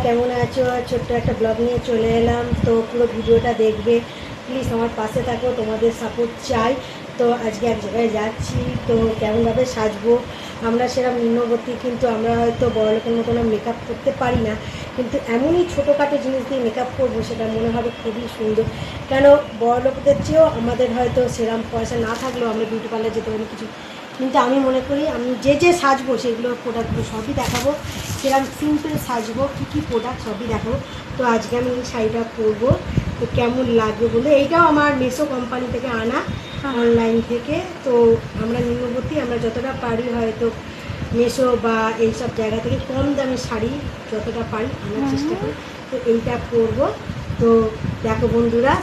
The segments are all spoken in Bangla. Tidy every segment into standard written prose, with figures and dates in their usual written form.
কেমন আছো? ছোট্ট একটা ব্লগ নিয়ে চলে এলাম, তো পুরো ভিডিওটা দেখবে প্লিজ, আমার পাশে থাকো, তোমাদের সাপোর্ট চাই। তো আজকে এক জায়গায় যাচ্ছি, তো কেমনভাবে সাজবো আমরা সেরকম নিম্নবর্তী, কিন্তু আমরা হয়তো বড়লোকের মতন মেকআপ করতে পারি না, কিন্তু এমনই ছোটোখাটো জিনিস দিয়ে মেকআপ করবো সেটা মনে হবে খুবই সুন্দর। কেন, বড়লোকদের চেয়েও আমাদের হয়তো সেরকম পয়সা না থাকলেও আমরা বিউটি পার্লার যেতে পারি কিছু, কিন্তু আমি মনে করি আমি যে সাজবো সেগুলো প্রোডাক্টগুলো সবই দেখাবো, সেরকম সিম্পল সাজবো, কী প্রোডাক্ট সবই দেখাবো। তো আজকে আমি এই শাড়িটা পরবো, তো কেমন লাগবে বলে, এইটাও আমার মেসো কোম্পানি থেকে আনা, অনলাইন থেকে। তো আমরা নিম্নবর্তী, আমরা যতটা পারি হয়তো মেসো বা এইসব জায়গা থেকে কম দামি শাড়ি যতটা পারি আনার চেষ্টা করি। তো এইটা পরবো, তো দেখো বন্ধুরা,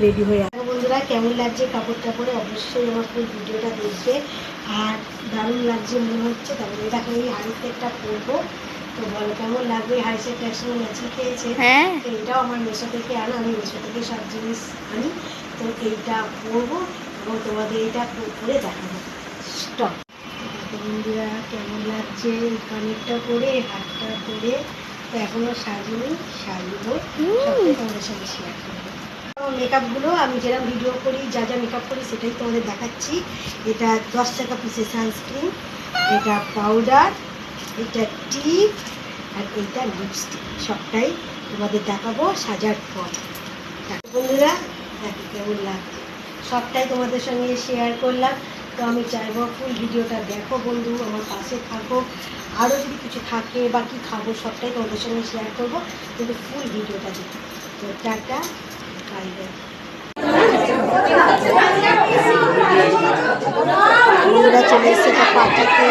রেডি হয়ে দেখো বন্ধুরা কেমন লাগছে কাপড়টা পরে, অবশ্যই আমার ফুল ভিডিওটা দেখবে। আর দারুণ লাগছে মনে হচ্ছে, তারপরে দেখো এই হাড়ি সেটটা পরবো, তো বলো কেমন লাগবে। হাড়ি সেটটা একসঙ্গে ম্যাচিং খেয়েছে, তো এইটাও আমার মেশো থেকে আনা, আমি মেশো থেকে সব জিনিস আনি। তো এইটা পরবো এবং তোমাদের এইটা পরে দেখাবো। স্টপ। বন্ধুরা কেমন লাগছে, কানেরটা পরে হাতটা পরে, তো এখনও সাজিনি, সাজবো, সবটাই তোমাদের সঙ্গে শেয়ার করবো। মেকআপগুলো আমি যেরকম ভিডিও করি, যা যা মেকআপ করি সেটাই তোমাদের দেখাচ্ছি। এটা 10 টাকা পিসের সানস্ক্রিন, এটা পাউডার, এটা টিপ, আর এইটা লিপস্টিক, সবটাই তোমাদের দেখাবো সাজার পর। বন্ধুরা দেখো কেমন লাগছে, সবটাই তোমাদের সঙ্গে শেয়ার করলাম। তো আমি চাইবো ফুল ভিডিওটা দেখো বন্ধু, আমার পাশে থাকো, আরও যদি কিছু থাকে বা কী খাবো সবটাই তোমাদের সঙ্গে শেয়ার করবো, কিন্তু ফুল ভিডিওটা দেখো। তো টাটা, বাই বাই। বন্ধুরা চলে এসছে একটা পার্টিতে,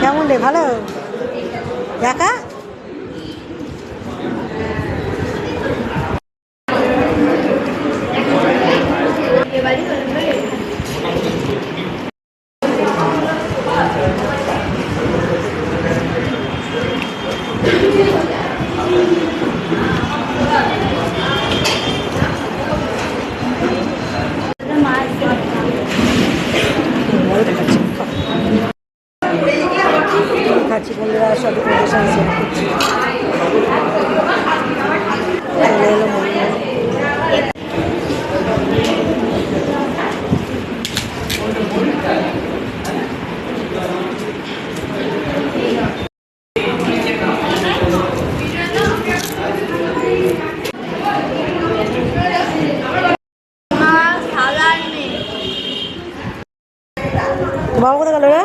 কেমন রে, ভালো দেখা। খাচ্ছি বন্ধুরা, সব প্রদর্শন শেয়ার করছি। চলে এলো বাবা কোথায় গেল রে?